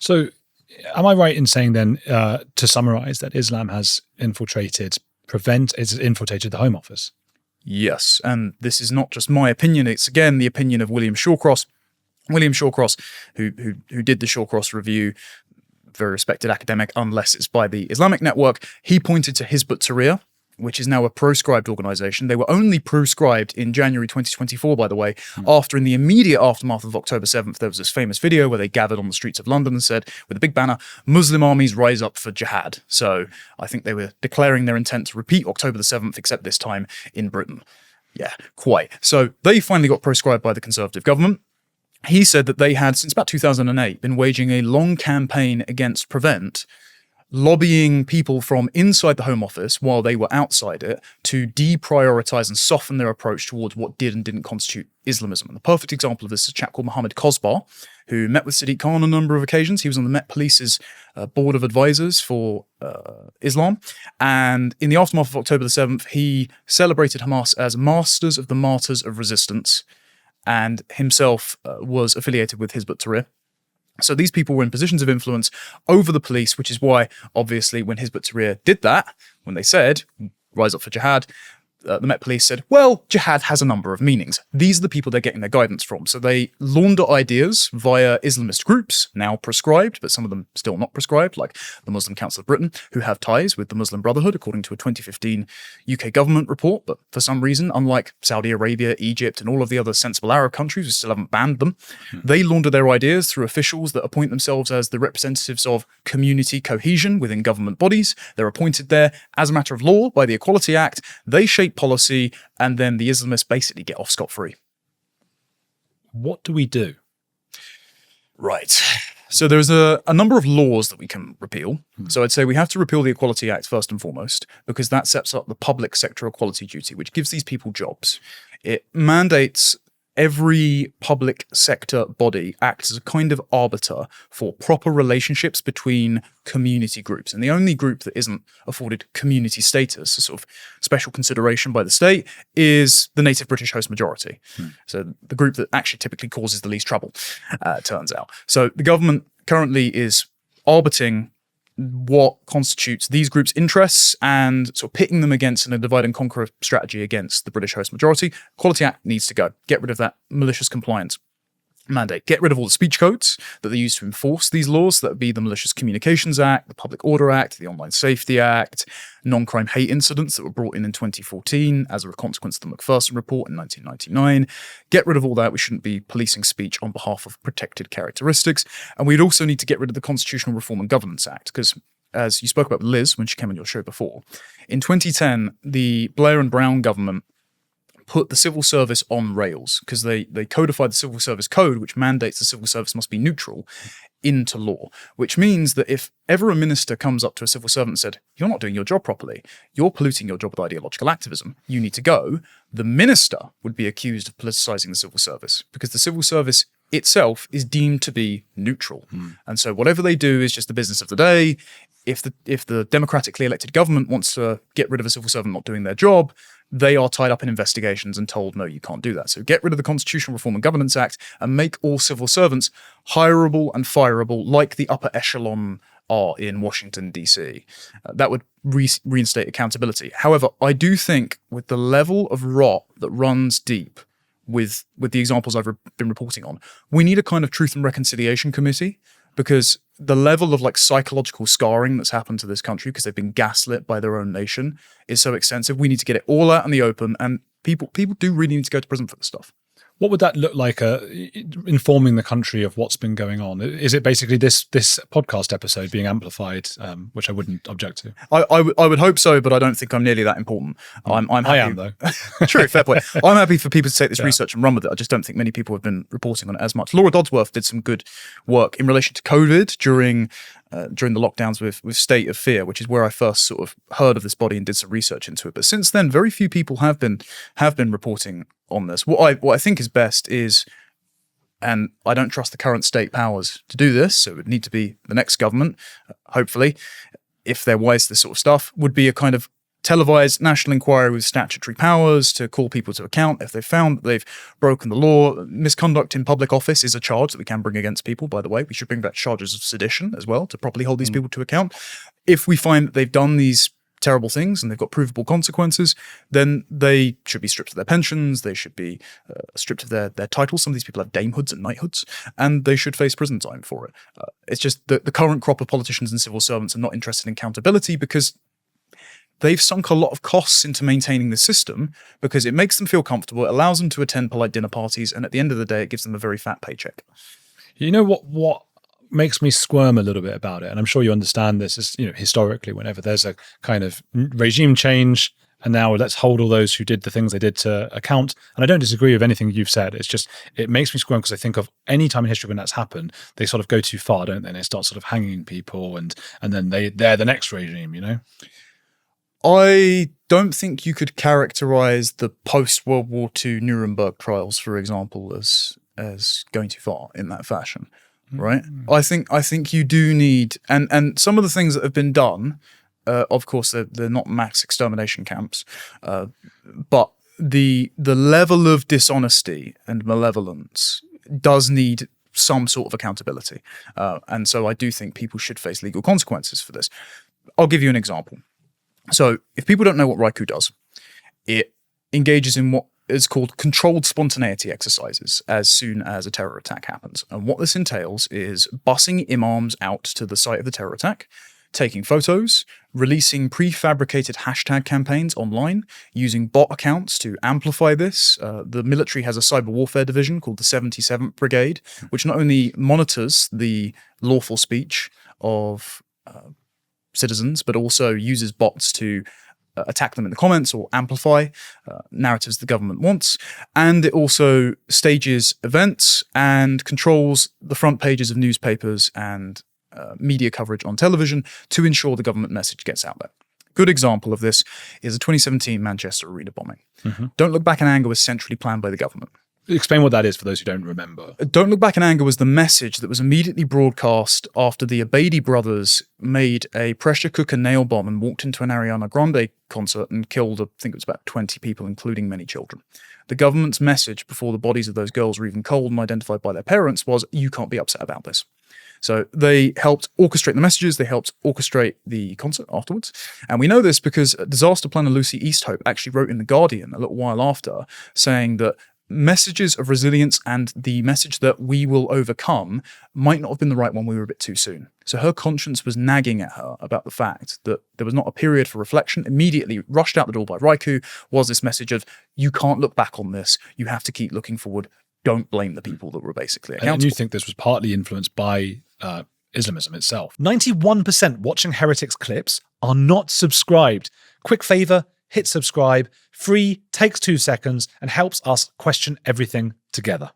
So am I right in saying then, to summarize, that Islam has infiltrated the Home Office? Yes, and this is not just my opinion, it's again the opinion of William Shawcross. William Shawcross, who did the Shawcross Review, very respected academic, unless it's by the Islamic Network, he pointed to Hizb ut-Tahrir, which is now a proscribed organisation. They were only proscribed in January 2024, by the way, after, in the immediate aftermath of October 7th, there was this famous video where they gathered on the streets of London and said, with a big banner, "Muslim armies rise up for jihad." So I think they were declaring their intent to repeat October the 7th, except this time in Britain. Yeah, quite. So they finally got proscribed by the Conservative government. He said that they had, since about 2008, been waging a long campaign against Prevent, lobbying people from inside the Home Office while they were outside it to deprioritise and soften their approach towards what did and didn't constitute Islamism. And the perfect example of this is a chap called Mohammed Kosbar, who met with Sadiq Khan on a number of occasions. He was on the Met Police's board of advisors for Islam. And in the aftermath of October the 7th, he celebrated Hamas as masters of the martyrs of resistance, and himself was affiliated with Hizb ut-Tahrir. So these people were in positions of influence over the police, which is why, obviously, when Hizb ut-Tahrir did that, when they said, "Rise up for jihad," the Met Police said, well, jihad has a number of meanings. These are the people they're getting their guidance from. So they launder ideas via Islamist groups, now prescribed, but some of them still not prescribed, like the Muslim Council of Britain, who have ties with the Muslim Brotherhood, according to a 2015 UK government report. But for some reason, unlike Saudi Arabia, Egypt, and all of the other sensible Arab countries who still haven't banned them, they launder their ideas through officials that appoint themselves as the representatives of community cohesion within government bodies. They're appointed there as a matter of law by the Equality Act. They shape policy, and then the Islamists basically get off scot-free. What do we do? Right. So there's a number of laws that we can repeal. So I'd say we have to repeal the Equality Act first and foremost, because that sets up the public sector equality duty, which gives these people jobs. It mandates every public sector body acts as a kind of arbiter for proper relationships between community groups. And the only group that isn't afforded community status, a sort of special consideration by the state, is the native British host majority. So the group that actually typically causes the least trouble, turns out. So the government currently is arbiting what constitutes these groups' interests and sort of pitting them against in a divide and conquer strategy against the British host majority. Equality Act needs to go. Get rid of that malicious compliance mandate. Get rid of all the speech codes that they use to enforce these laws. That would be the Malicious Communications Act, the Public Order Act, the Online Safety Act, non-crime hate incidents that were brought in 2014 as a consequence of the Macpherson report in 1999. Get rid of all that. We shouldn't be policing speech on behalf of protected characteristics. And we'd also need to get rid of the Constitutional Reform and Governance Act, because as you spoke about with Liz when she came on your show before, in 2010, the Blair and Brown government put the civil service on rails because they codified the Civil Service Code, which mandates the civil service must be neutral, into law, which means that if ever a minister comes up to a civil servant and said, "You're not doing your job properly, you're polluting your job with ideological activism, you need to go," the minister would be accused of politicising the civil service, because the civil service itself is deemed to be neutral. And so whatever they do is just the business of the day. If the democratically elected government wants to get rid of a civil servant not doing their job, they are tied up in investigations and told, no, you can't do that. So get rid of the Constitutional Reform and Governance Act and make all civil servants hireable and fireable like the upper echelon are in Washington, D.C. That would reinstate accountability. However, I do think with the level of rot that runs deep with the examples I've been reporting on, we need a kind of Truth and Reconciliation Committee, because the level of like psychological scarring that's happened to this country because they've been gaslit by their own nation is so extensive. We need to get it all out in the open, and people do really need to go to prison for this stuff. What would that look like, informing the country of what's been going on? Is it basically this podcast episode being amplified, which I wouldn't object to? I would hope so, but I don't think I'm nearly that important. I'm happy. I am, though. True, fair point. I'm happy for people to take this research and run with it. I just don't think many people have been reporting on it as much. Laura Dodsworth did some good work in relation to COVID during the lockdowns with State of Fear, which is where I first sort of heard of this body and did some research into it. But since then, very few people have been reporting on this. What I think is best is, and I don't trust the current state powers to do this, so it would need to be the next government, hopefully, if they're wise to this sort of stuff, would be a kind of televised national inquiry with statutory powers to call people to account if they've found that they've broken the law. Misconduct in public office is a charge that we can bring against people, by the way. We should bring back charges of sedition as well to properly hold these people to account. If we find that they've done these terrible things and they've got provable consequences, then they should be stripped of their pensions, they should be stripped of their titles. Some of these people have damehoods and knighthoods, and they should face prison time for it. It's just that the current crop of politicians and civil servants are not interested in accountability because they've sunk a lot of costs into maintaining the system because it makes them feel comfortable, it allows them to attend polite dinner parties, and at the end of the day, it gives them a very fat paycheck. You know what makes me squirm a little bit about it, and I'm sure you understand this, is, historically, whenever there's a kind of regime change, and now let's hold all those who did the things they did to account. And I don't disagree with anything you've said. It's just, it makes me squirm because I think of any time in history when that's happened, they sort of go too far, don't they? And they start sort of hanging people, and then they're the next regime, I don't think you could characterize the post-World War II Nuremberg trials, for example, as going too far in that fashion. Right. I think you do need, and some of the things that have been done, of course, they're not mass extermination camps, but the level of dishonesty and malevolence does need some sort of accountability. And so I do think people should face legal consequences for this. I'll give you an example. So if people don't know what Raiku does, it engages in what is called controlled spontaneity exercises as soon as a terror attack happens. And what this entails is busing imams out to the site of the terror attack, taking photos, releasing prefabricated hashtag campaigns online, using bot accounts to amplify this. The military has a cyber warfare division called the 77th Brigade, which not only monitors the lawful speech of citizens, but also uses bots to attack them in the comments or amplify narratives the government wants. And it also stages events and controls the front pages of newspapers and media coverage on television to ensure the government message gets out there. Good example of this is the 2017 Manchester arena bombing. Don't Look Back in Anger was centrally planned by the government. Explain what that is for those who don't remember. Don't Look Back in Anger was the message that was immediately broadcast after the Abedi brothers made a pressure cooker nail bomb and walked into an Ariana Grande concert and killed, I think it was about 20 people, including many children. The government's message before the bodies of those girls were even cold and identified by their parents was, you can't be upset about this. So they helped orchestrate the messages, they helped orchestrate the concert afterwards. And we know this because disaster planner Lucy Easthope actually wrote in The Guardian a little while after, saying that messages of resilience and the message that we will overcome might not have been the right one. We were a bit too soon. So her conscience was nagging at her about the fact that there was not a period for reflection. Immediately rushed out the door by Raiku was this message of, you can't look back on this. You have to keep looking forward. Don't blame the people that were basically accountable. And you think this was partly influenced by Islamism itself. 91% watching Heretics clips are not subscribed. Quick favor, hit subscribe. Free, takes 2 seconds, and helps us question everything together.